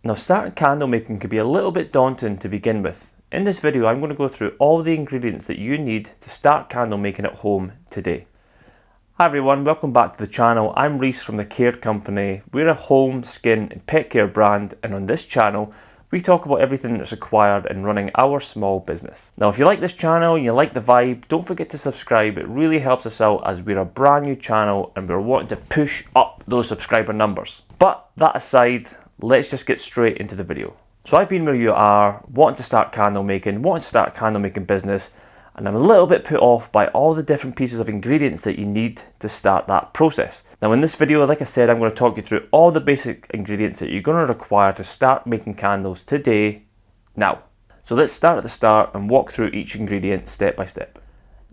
Now, starting candle making can be a little bit daunting to begin with. In this video, I'm going to go through all the ingredients that you need to start candle making at home today. Hi everyone, welcome back to the channel. I'm Reese from the Caird company. We're a home, skin and pet care brand, and on this channel we talk about everything that's required in running our small business. Now, if you like this channel and you like the vibe, don't forget to subscribe. It really helps us out as we're a brand new channel and we're wanting to push up those subscriber numbers. But that aside, let's just get straight into the video. So I've been where you are, wanting to start candle making, business, and I'm a little bit put off by all the different pieces of ingredients that you need to start that process. Now in this video, like I said, I'm going to talk you through all the basic ingredients that you're going to require to start making candles today, now. So let's start at the start and walk through each ingredient step by step.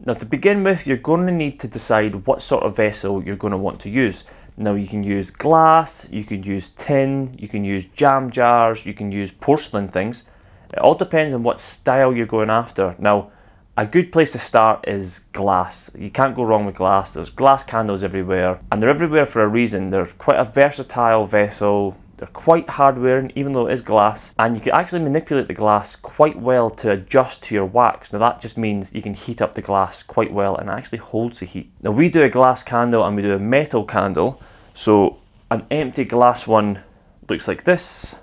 Now to begin with, you're going to need to decide what sort of vessel you're going to want to use. Now you can use glass, you can use tin, you can use jam jars, you can use porcelain things. It all depends on what style you're going after. Now, a good place to start is glass. You can't go wrong with glass. There's glass candles everywhere, and they're everywhere for a reason. They're quite a versatile vessel. They're quite hard wearing, even though it is glass, and you can actually manipulate the glass quite well to adjust to your wax. Now that just means you can heat up the glass quite well and it actually holds the heat. Now we do a glass candle and we do a metal candle. So an empty glass one looks like this,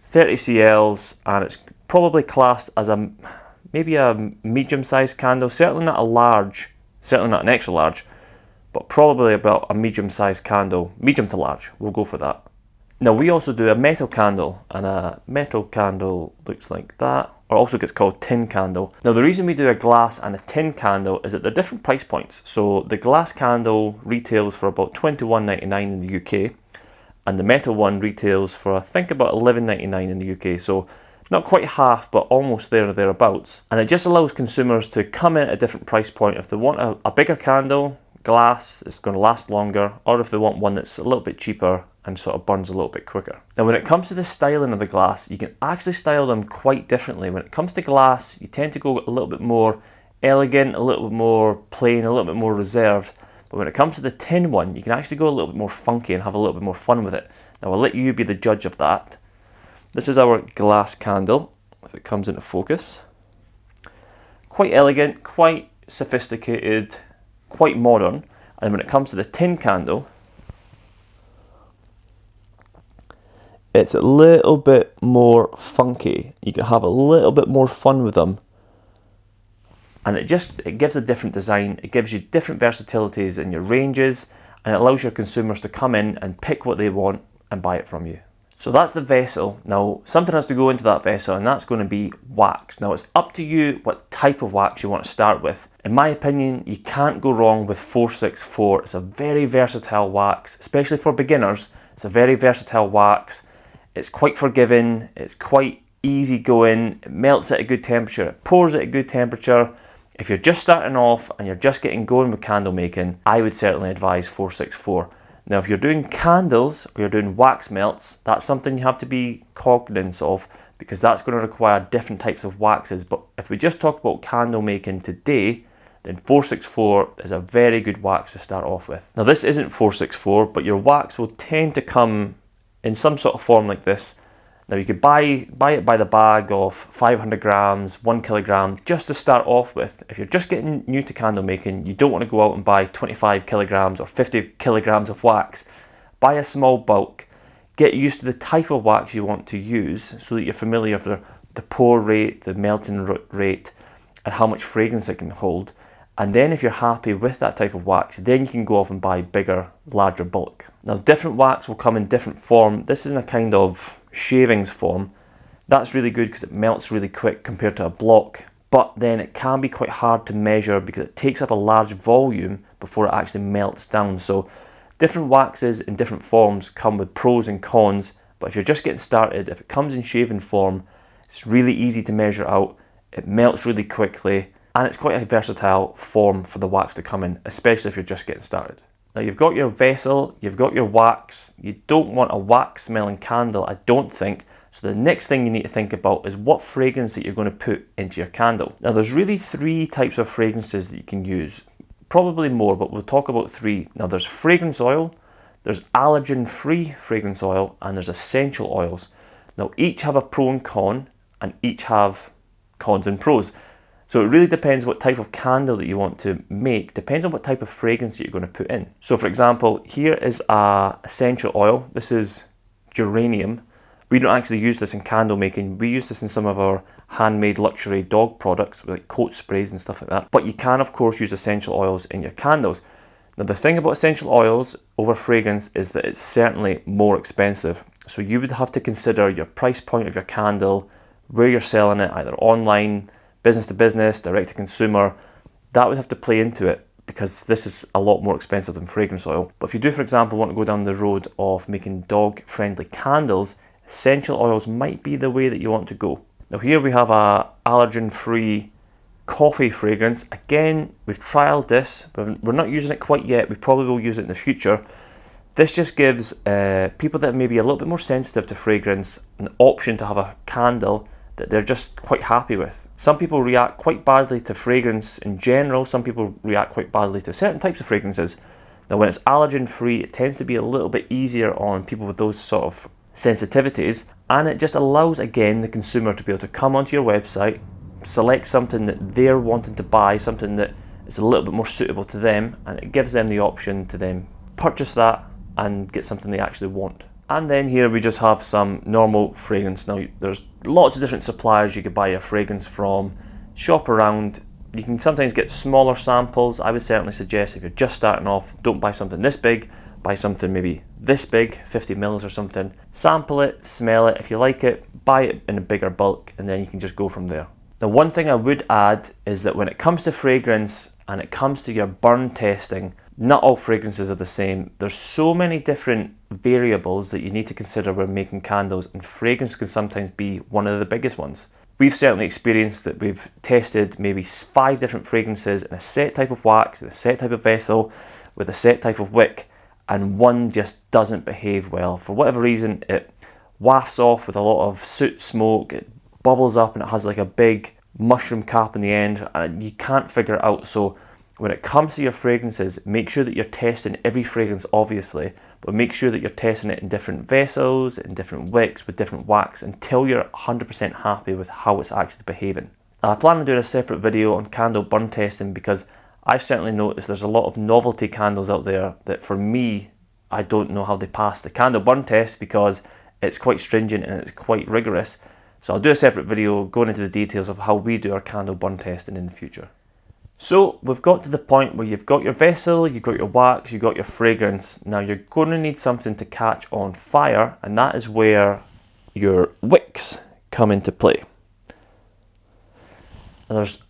30 cls, and it's probably classed as maybe a medium-sized candle. Certainly not a large, certainly not an extra large, but probably about a medium-sized candle, medium to large. We'll go for that. Now we also do a metal candle, and a metal candle looks like that, or also gets called tin candle. Now the reason we do a glass and a tin candle is that they're different price points. So the glass candle retails for about £21.99 in the UK, and the metal one retails for I think about £11.99 in the UK. So not quite half, but almost there or thereabouts. And it just allows consumers to come in at a different price point. If they want a bigger candle, glass, it's going to last longer, or if they want one that's a little bit cheaper and sort of burns a little bit quicker. Now when it comes to the styling of the glass, you can actually style them quite differently. When it comes to glass, you tend to go a little bit more elegant, a little bit more plain, a little bit more reserved. But when it comes to the tin one, you can actually go a little bit more funky and have a little bit more fun with it. Now I'll let you be the judge of that. This is our glass candle, if it comes into focus. Quite elegant, quite sophisticated, quite modern. And when it comes to the tin candle, it's a little bit more funky. You can have a little bit more fun with them. And it gives a different design. It gives you different versatilities in your ranges, and it allows your consumers to come in and pick what they want and buy it from you. So that's the vessel. Now something has to go into that vessel, and that's going to be wax. Now it's up to you what type of wax you want to start with. In my opinion, you can't go wrong with 464. It's a very versatile wax, especially for beginners. It's a very versatile wax. It's quite forgiving, it's quite easy going, it melts at a good temperature, it pours at a good temperature. If you're just starting off and you're just getting going with candle making, I would certainly advise 464. Now if you're doing candles or you're doing wax melts, that's something you have to be cognizant of, because that's going to require different types of waxes. But if we just talk about candle making today, then 464 is a very good wax to start off with. Now this isn't 464, but your wax will tend to come in some sort of form like this. Now you could buy it by the bag of 500 grams, 1 kilogram, just to start off with. If you're just getting new to candle making, you don't want to go out and buy 25 kilograms or 50 kilograms of wax. Buy a small bulk, get used to the type of wax you want to use so that you're familiar with the pour rate, the melting rate, and how much fragrance it can hold. And then if you're happy with that type of wax, then you can go off and buy bigger, larger bulk. Now different wax will come in different form. This is in a kind of shavings form. That's really good because it melts really quick compared to a block. But then it can be quite hard to measure because it takes up a large volume before it actually melts down. So different waxes in different forms come with pros and cons. But if you're just getting started, if it comes in shaving form, it's really easy to measure out. It melts really quickly. And it's quite a versatile form for the wax to come in, especially if you're just getting started. Now you've got your vessel, you've got your wax. You don't want a wax smelling candle, I don't think. So the next thing you need to think about is what fragrance that you're going to put into your candle. Now there's really 3 types of fragrances that you can use. Probably more, but we'll talk about 3. Now there's fragrance oil, There's allergen-free fragrance oil and there's essential oils. Now each have a pro and con, and each have cons and pros. So it really depends what type of candle that you want to make, depends on what type of fragrance that you're going to put in. So for example, here is a essential oil. This is geranium. We don't actually use this in candle making. We use this in some of our handmade luxury dog products, like coat sprays and stuff like that. But you can of course use essential oils in your candles. Now the thing about essential oils over fragrance is that it's certainly more expensive. So you would have to consider your price point of your candle, where you're selling it, either online, business to business, direct to consumer. That would have to play into it, because this is a lot more expensive than fragrance oil. But if you do, for example, want to go down the road of making dog friendly candles, essential oils might be the way that you want to go. Now here we have a allergen free coffee fragrance. Again, we've trialed this, but we're not using it quite yet. We probably will use it in the future. This just gives people that may be a little bit more sensitive to fragrance an option to have a candle that they're just quite happy with. Some people react quite badly to fragrance in general. Some people react quite badly to certain types of fragrances. Now when it's allergen free, it tends to be a little bit easier on people with those sort of sensitivities, and it just allows again the consumer to be able to come onto your website, select something that they're wanting to buy, something that is a little bit more suitable to them, and it gives them the option to then purchase that and get something they actually want. And then here we just have some normal fragrance. Now there's lots of different suppliers you could buy your fragrance from. Shop around. You can sometimes get smaller samples. I would certainly suggest if you're just starting off, don't buy something this big. Buy something maybe this big, 50 mils or something. Sample it, smell it. If you like it, buy it in a bigger bulk, and then you can just go from there. Now one thing I would add is that when it comes to fragrance and it comes to your burn testing, not all fragrances are the same. There's so many different variables that you need to consider when making candles, and fragrance can sometimes be one of the biggest ones. We've certainly experienced that we've tested maybe 5 different fragrances in a set type of wax, in a set type of vessel, with a set type of wick, and one just doesn't behave well. For whatever reason, it wafts off with a lot of soot smoke, it bubbles up, and it has like a big mushroom cap in the end, and you can't figure it out. So when it comes to your fragrances, make sure that you're testing every fragrance, obviously, but make sure that you're testing it in different vessels, in different wicks, with different wax, until you're 100% happy with how it's actually behaving. I plan on doing a separate video on candle burn testing, because I've certainly noticed there's a lot of novelty candles out there that for me, I don't know how they pass the candle burn test, because it's quite stringent and it's quite rigorous. So I'll do a separate video going into the details of how we do our candle burn testing in the future. So we've got to the point where you've got your vessel, you've got your wax, you've got your fragrance. Now you're going to need something to catch on fire, and that is where your wicks come into play. And there's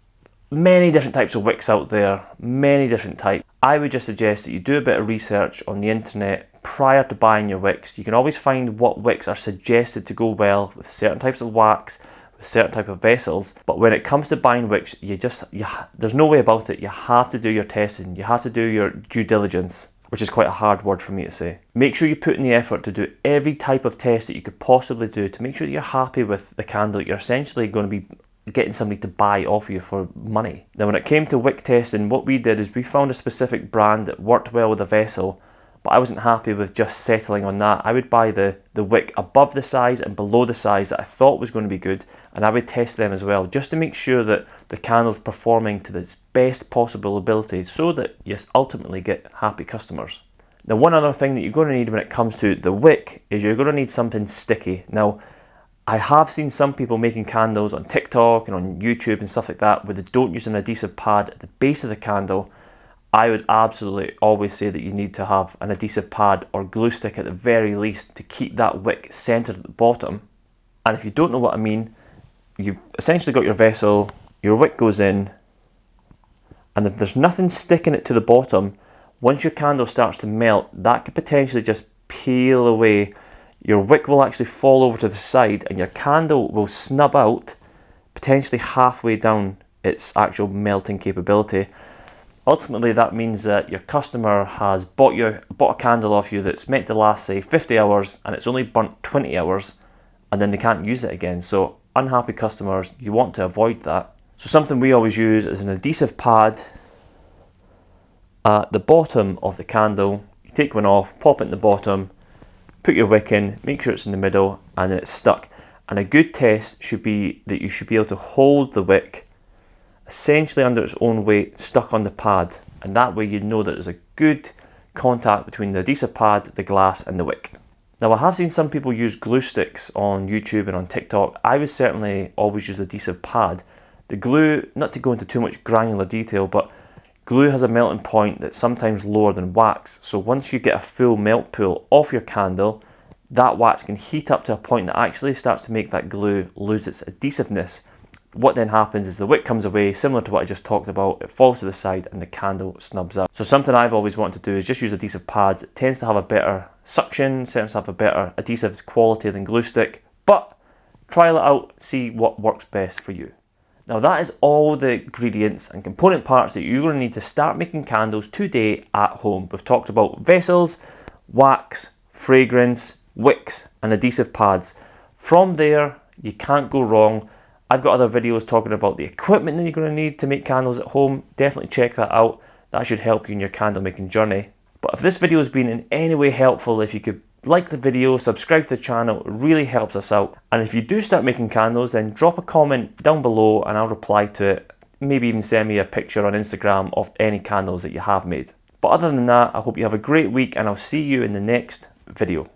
many different types of wicks out there, many different types. I would just suggest that you do a bit of research on the internet prior to buying your wicks. You can always find what wicks are suggested to go well with certain types of wax, with certain type of vessels. But when it comes to buying wicks, there's no way about it. You have to do your testing. You have to do your due diligence, which is quite a hard word for me to say. Make sure you put in the effort to do every type of test that you could possibly do to make sure that you're happy with the candle that you're essentially going to be getting somebody to buy off you for money. Now when it came to wick testing, what we did is we found a specific brand that worked well with a vessel, but I wasn't happy with just settling on that. I would buy the wick above the size and below the size that I thought was going to be good, and I would test them as well, just to make sure that the candle's performing to its best possible ability, so that you ultimately get happy customers. Now one other thing that you're going to need when it comes to the wick is you're going to need something sticky. Now I have seen some people making candles on TikTok and on YouTube and stuff like that where they don't use an adhesive pad at the base of the candle. I would absolutely always say that you need to have an adhesive pad or glue stick at the very least to keep that wick centered at the bottom. And if you don't know what I mean, you've essentially got your vessel, your wick goes in, and if there's nothing sticking it to the bottom, once your candle starts to melt, that could potentially just peel away. Your wick will actually fall over to the side and your candle will snub out potentially halfway down its actual melting capability. Ultimately that means that your customer has bought a candle off you that's meant to last say 50 hours and it's only burnt 20 hours and then they can't use it again. So unhappy customers, you want to avoid that. So something we always use is an adhesive pad at the bottom of the candle. You take one off, pop it in the bottom, put your wick in, make sure it's in the middle, and then it's stuck. And a good test should be that you should be able to hold the wick essentially under its own weight, stuck on the pad, and that way you know that there's a good contact between the adhesive pad, the glass, and the wick. Now, I have seen some people use glue sticks on YouTube and on TikTok. I would certainly always use the adhesive pad. The glue, not to go into too much granular detail, but glue has a melting point that's sometimes lower than wax. So once you get a full melt pool off your candle, that wax can heat up to a point that actually starts to make that glue lose its adhesiveness. What then happens is the wick comes away, similar to what I just talked about, it falls to the side and the candle snubs up. So something I've always wanted to do is just use adhesive pads. It tends to have a better suction, tends to have a better adhesive quality than glue stick, but trial it out, see what works best for you. Now that is all the ingredients and component parts that you're going to need to start making candles today at home. We've talked about vessels, wax, fragrance, wicks and adhesive pads. From there, you can't go wrong. I've got other videos talking about the equipment that you're going to need to make candles at home. Definitely check that out. That should help you in your candle making journey. But if this video has been in any way helpful, if you could like the video, subscribe to the channel, it really helps us out. And if you do start making candles, then drop a comment down below and I'll reply to it. Maybe even send me a picture on Instagram of any candles that you have made. But other than that, I hope you have a great week and I'll see you in the next video.